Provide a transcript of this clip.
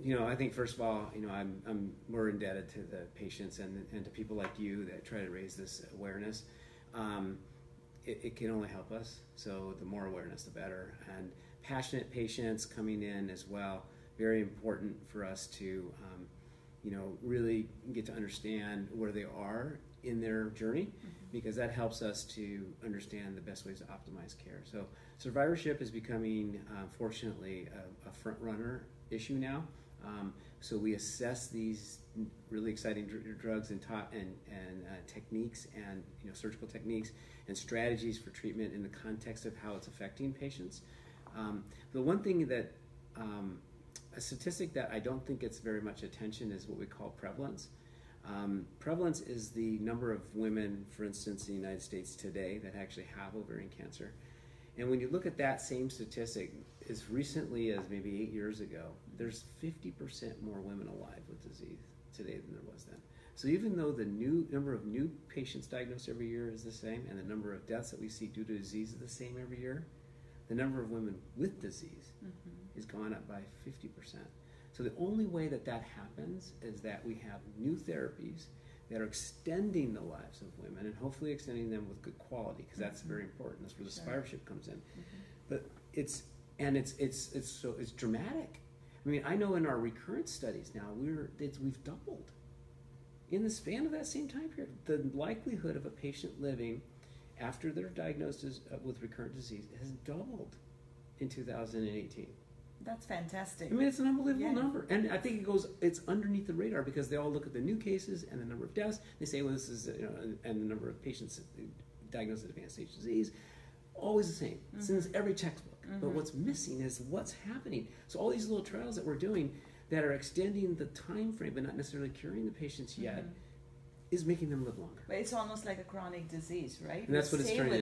I think first of all, I'm more indebted to the patients and to people like you that try to raise this awareness. It can only help us. So the more awareness, the better. And passionate patients coming in as well. Very important for us to, really get to understand where they are in their journey, because that helps us to understand the best ways to optimize care. So survivorship is becoming, fortunately, a front runner issue now. So we assess these really exciting drugs and techniques and surgical techniques and strategies for treatment in the context of how it's affecting patients. The one thing that a statistic that I don't think gets very much attention is what we call prevalence. Prevalence is the number of women, for instance, in the United States today that actually have ovarian cancer. And when you look at that same statistic, as recently as maybe 8 years ago, there's 50% more women alive with disease today than there was then. So even though the number of new patients diagnosed every year is the same, and the number of deaths that we see due to disease is the same every year, the number of women with disease has gone up by 50%. So the only way that happens is that we have new therapies that are extending the lives of women and hopefully extending them with good quality, because that's very important. That's where the survivorship comes in. But it's dramatic. I mean, I know in our recurrence studies now we've doubled in the span of that same time period. The likelihood of a patient living after they're diagnosed with recurrent disease has doubled in 2018. That's fantastic. I mean, it's an unbelievable number. And I think it's underneath the radar because they all look at the new cases and the number of deaths. They say, well, this is, and the number of patients diagnosed with advanced stage disease, always the same. It's in every textbook. But what's missing is what's happening. So all these little trials that we're doing that are extending the time frame but not necessarily curing the patients yet is making them live longer. But it's almost like a chronic disease, right? And that's what it's trying to